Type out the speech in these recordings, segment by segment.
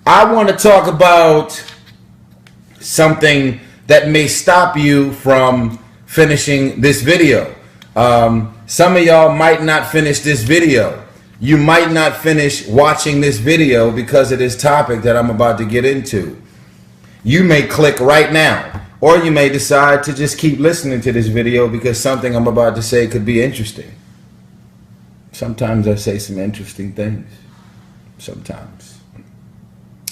I want to talk about something that may stop you from finishing this video. Some of y'all might not finish this video. You might not finish watching this video because of this topic that I'm about to get into. You may click right now, or you may decide to just keep listening to this video because something I'm about to say could be interesting. Sometimes I say some interesting things. Sometimes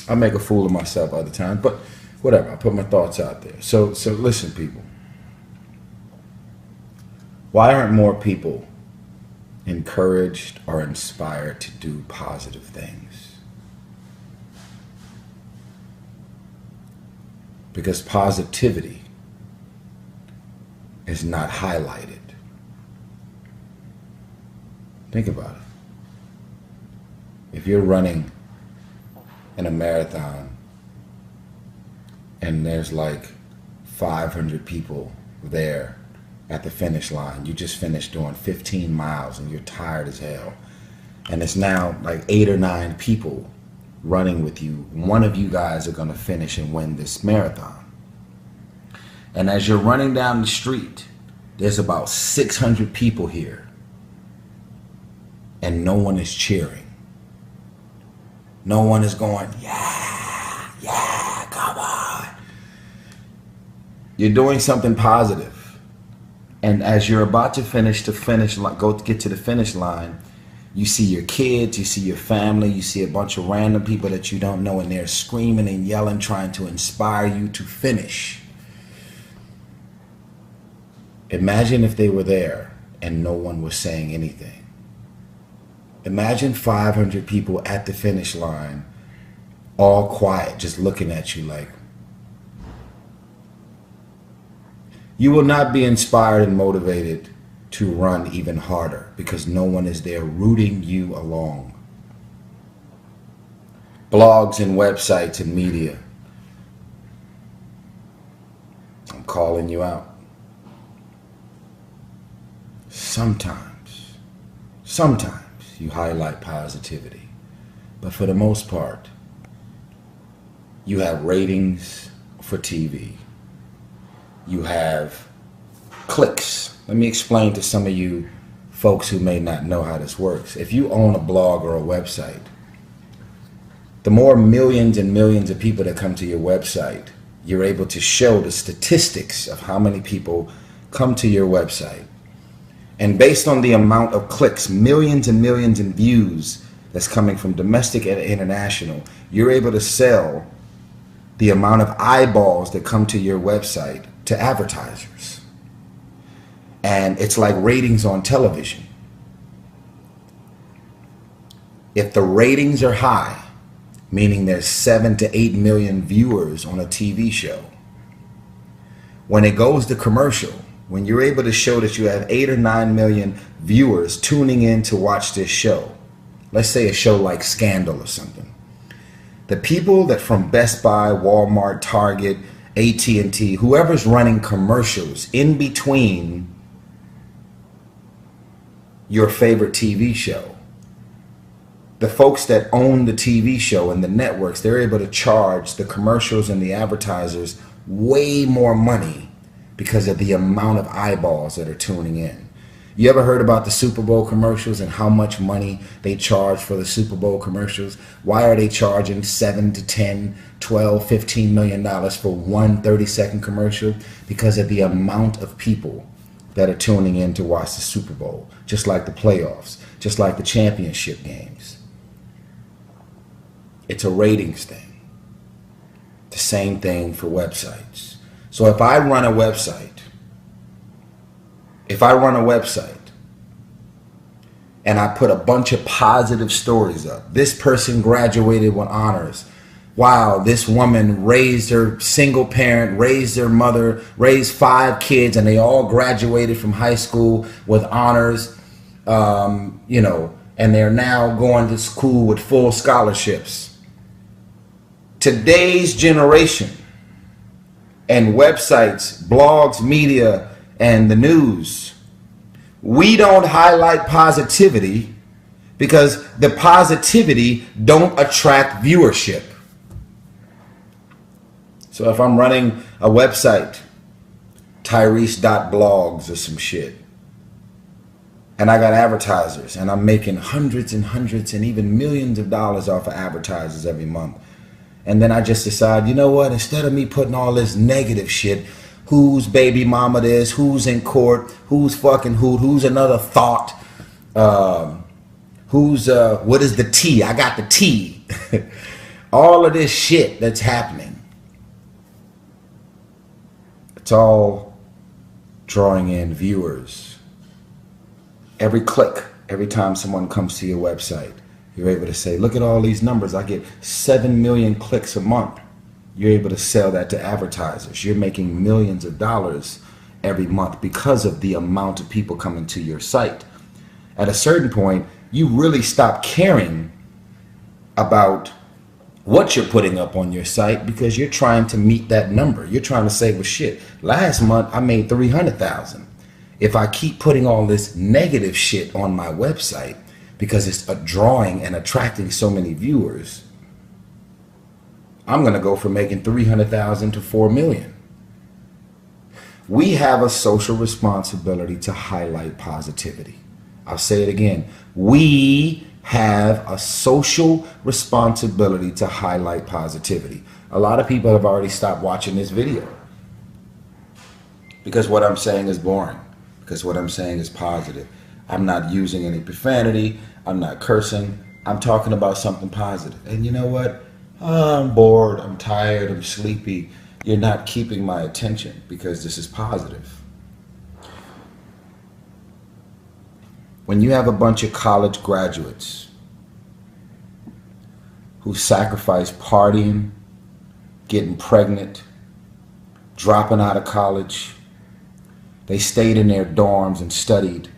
I make a fool of myself other times, but whatever, I put my thoughts out there. So listen, people. Why aren't more people encouraged or inspired to do positive things? Because positivity is not highlighted. Think about it. If you're running in a marathon and there's like 500 people there at the finish line, you just finished doing 15 miles and you're tired as hell, and it's now like 8 or 9 people running with you. One of you guys are going to finish and win this marathon. And as you're running down the street, there's about 600 people here and no one is cheering. No one is going, yeah, come on. You're doing something positive. And as you're about to get to the finish line, you see your kids, you see your family, you see a bunch of random people that you don't know, and they're screaming and yelling, trying to inspire you to finish. Imagine if they were there and no one was saying anything. Imagine 500 people at the finish line, all quiet, just looking at you like. You will not be inspired and motivated to run even harder because no one is there rooting you along. Blogs and websites and media. I'm calling you out. Sometimes you highlight positivity, but for the most part, you have ratings for TV. You have clicks. Let me explain to some of you folks who may not know how this works. If you own a blog or a website, the more millions and millions of people that come to your website, you're able to show the statistics of how many people come to your website. And based on the amount of clicks, millions and millions in views that's coming from domestic and international, you're able to sell the amount of eyeballs that come to your website to advertisers. And it's like ratings on television. If the ratings are high, meaning there's 7 to 8 million viewers on a TV show, when it goes to commercial, when you're able to show that you have 8 or 9 million viewers tuning in to watch this show, let's say a show like Scandal or something, the people that from Best Buy, Walmart, Target, AT&T, whoever's running commercials in between your favorite TV show, the folks that own the TV show and the networks, they're able to charge the commercials and the advertisers way more money because of the amount of eyeballs that are tuning in. You ever heard about the Super Bowl commercials and how much money they charge for the Super Bowl commercials? Why are they charging 7 to 10, 12, $15 million for one 30-second commercial? Because of the amount of people that are tuning in to watch the Super Bowl, just like the playoffs, just like the championship games. It's a ratings thing. The same thing for websites. So if I run a website, and I put a bunch of positive stories up, this person graduated with honors. Wow, this woman raised her single parent, raised their mother, raised 5 kids, and they all graduated from high school with honors, and they're now going to school with full scholarships. Today's generation and websites, blogs, media, and the news, we don't highlight positivity because the positivity don't attract viewership. So if I'm running a website, Tyrese.blogs or some shit, and I got advertisers, and I'm making hundreds and hundreds and even millions of dollars off of advertisers every month, and then I just decide, you know what, instead of me putting all this negative shit, whose baby mama this, who's in court, who's fucking who's another thought, what is the T? I got the T. All of this shit that's happening, it's all drawing in viewers. Every click, every time someone comes to your website, you're able to say, look at all these numbers. I get 7 million clicks a month. You're able to sell that to advertisers. You're making millions of dollars every month because of the amount of people coming to your site. At a certain point, you really stop caring about what you're putting up on your site because you're trying to meet that number. You're trying to say, well, shit, last month I made 300,000. If I keep putting all this negative shit on my website because it's drawing and attracting so many viewers, I'm going to go from making 300,000 to 4 million. We have a social responsibility to highlight positivity. I'll say it again. We have a social responsibility to highlight positivity. A lot of people have already stopped watching this video because what I'm saying is boring, because what I'm saying is positive. I'm not using any profanity. I'm not cursing. I'm talking about something positive. And you know what? I'm bored. I'm tired. I'm sleepy. You're not keeping my attention because this is positive. When you have a bunch of college graduates who sacrifice partying, getting pregnant, dropping out of college, they stayed in their dorms and studied.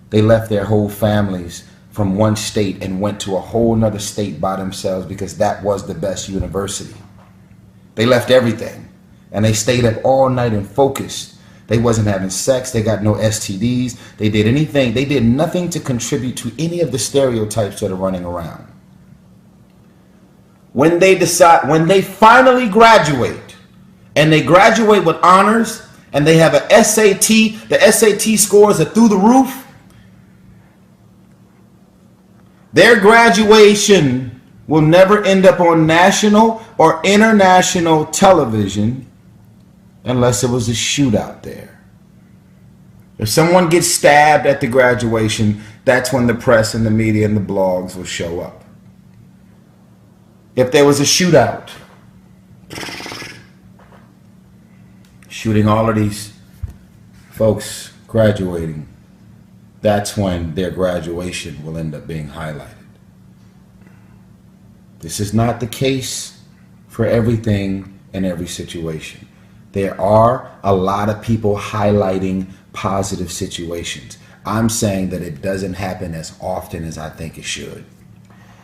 They left their whole families from one state and went to a whole nother state by themselves because that was the best university. They left everything and they stayed up all night and focused. They wasn't having sex. They got no STDs. They did anything. They did nothing to contribute to any of the stereotypes that are running around. When they finally graduate, and they graduate with honors, and they have a SAT, the SAT scores are through the roof, their graduation will never end up on national or international television unless it was a shootout there. If someone gets stabbed at the graduation, that's when the press and the media and the blogs will show up. If there was a shootout, shooting all of these folks graduating, that's when their graduation will end up being highlighted. This is not the case for everything in every situation. There are a lot of people highlighting positive situations. I'm saying that it doesn't happen as often as I think it should.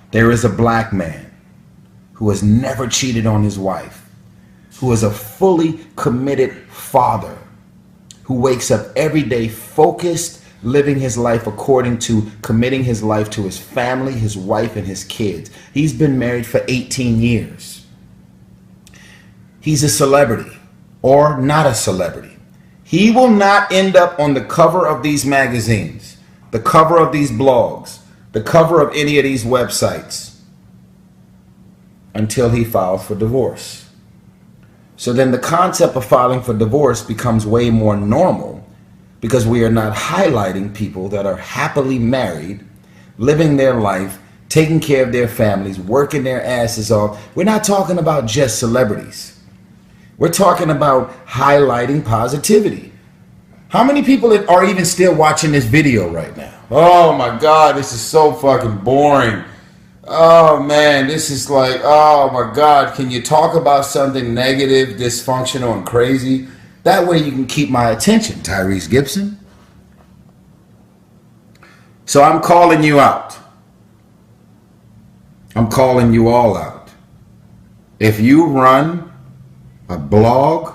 There is a black man who has never cheated on his wife, who is a fully committed father, who wakes up every day focused, living his life according to committing his life to his family, his wife, and his kids. He's been married for 18 years. He's a celebrity or not a celebrity. He will not end up on the cover of these magazines, the cover of these blogs, the cover of any of these websites until he files for divorce. So then the concept of filing for divorce becomes way more normal because we are not highlighting people that are happily married, living their life, taking care of their families, working their asses off. We're not talking about just celebrities. We're talking about highlighting positivity. How many people are even still watching this video right now? Oh my God, this is so fucking boring. Oh man, this is like, oh my God, can you talk about something negative, dysfunctional, and crazy? That way you can keep my attention, Tyrese Gibson. So I'm calling you out. I'm calling you all out. If you run a blog,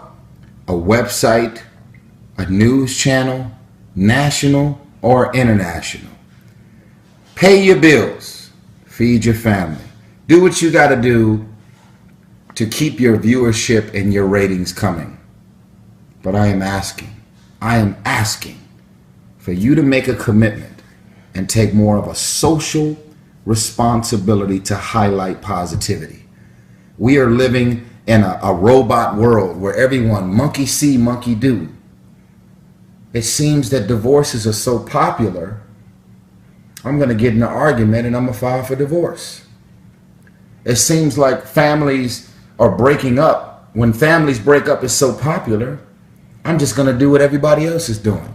a website, a news channel, national or international, pay your bills, feed your family, do what you got to do to keep your viewership and your ratings coming. But I am asking for you to make a commitment and take more of a social responsibility to highlight positivity. We are living in a robot world where everyone monkey see, monkey do. It seems that divorces are so popular, I'm going to get in an argument and I'm going to file for divorce. It seems like families are breaking up. When families break up, it's so popular, I'm just going to do what everybody else is doing.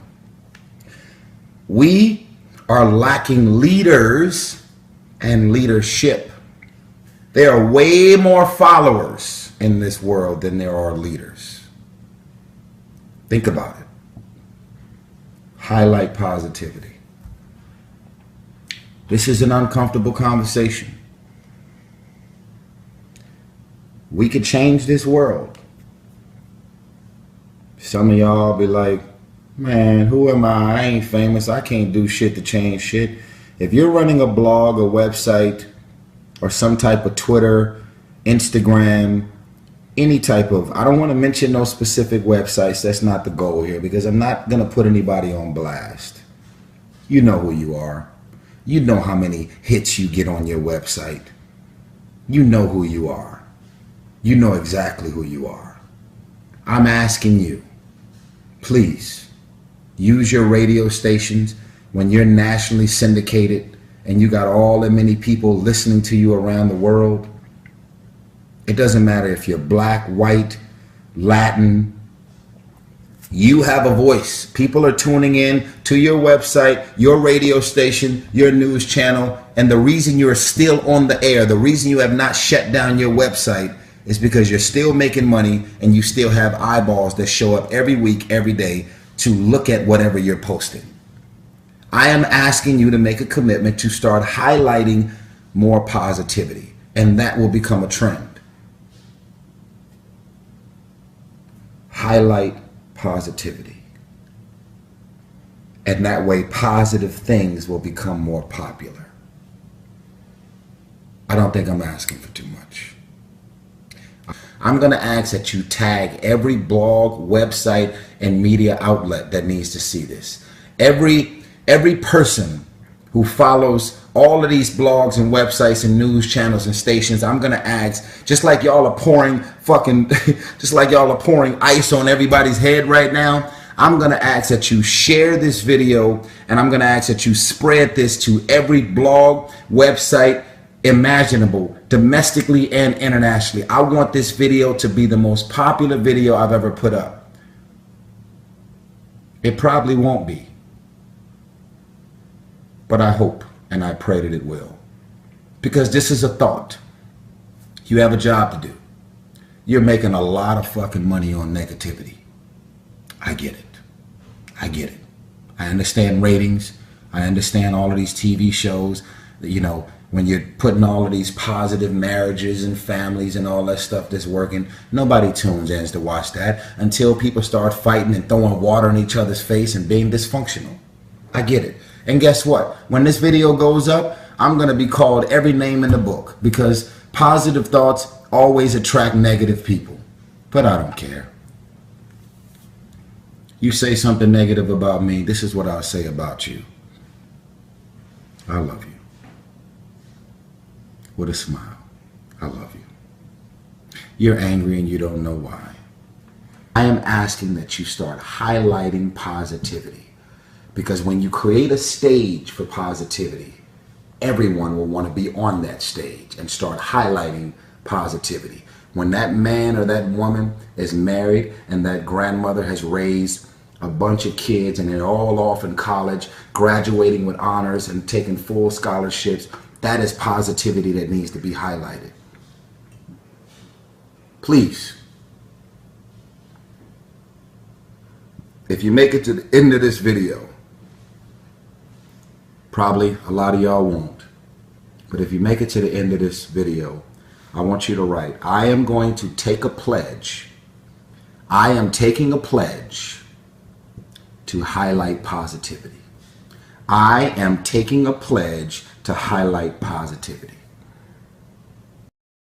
We are lacking leaders and leadership. There are way more followers in this world than there are leaders. Think about it. Highlight positivity. This is an uncomfortable conversation. We could change this world. Some of y'all be like, man, who am I? I ain't famous. I can't do shit to change shit. If you're running a blog, a website, or some type of Twitter, Instagram, any type of, I don't want to mention no specific websites. That's not the goal here, because I'm not going to put anybody on blast. You know who you are. You know how many hits you get on your website. You know who you are. You know exactly who you are. I'm asking you, please, use your radio stations when you're nationally syndicated and you got all that many people listening to you around the world. It doesn't matter if you're black, white, Latin. You have a voice. People are tuning in to your website, your radio station, your news channel, and the reason you're still on the air, the reason you have not shut down your website, is because you're still making money and you still have eyeballs that show up every week, every day to look at whatever you're posting. I am asking you to make a commitment to start highlighting more positivity, and that will become a trend. Highlight positivity. And that way, positive things will become more popular. I don't think I'm asking for too much. I'm going to ask that you tag every blog, website, and media outlet that needs to see this. Every person who follows all of these blogs and websites and news channels and stations, I'm going to ask, just like y'all are pouring ice on everybody's head right now, I'm going to ask that you share this video, and I'm going to ask that you spread this to every blog, website imaginable, domestically and internationally. I want this video to be the most popular video I've ever put up. It probably won't be, but I hope and I pray that it will, because this is a thought. You have a job to do. You're making a lot of fucking money on negativity. I get it. I get it. I understand ratings. I understand all of these TV shows, you know, when you're putting all of these positive marriages and families and all that stuff that's working. Nobody tunes in to watch that until people start fighting and throwing water in each other's face and being dysfunctional. I get it. And guess what? When this video goes up, I'm going to be called every name in the book, because positive thoughts always attract negative people. But I don't care. You say something negative about me, this is what I'll say about you. I love you. With a smile. I love you. You're angry and you don't know why. I am asking that you start highlighting positivity. Because when you create a stage for positivity, everyone will want to be on that stage and start highlighting positivity. When that man or that woman is married and that grandmother has raised a bunch of kids and they're all off in college, graduating with honors and taking full scholarships, that is positivity that needs to be highlighted. Please, if you make it to the end of this video, probably a lot of y'all won't, but if you make it to the end of this video, I want you to write, I am going to take a pledge. I am taking a pledge to highlight positivity. I am taking a pledge to highlight positivity.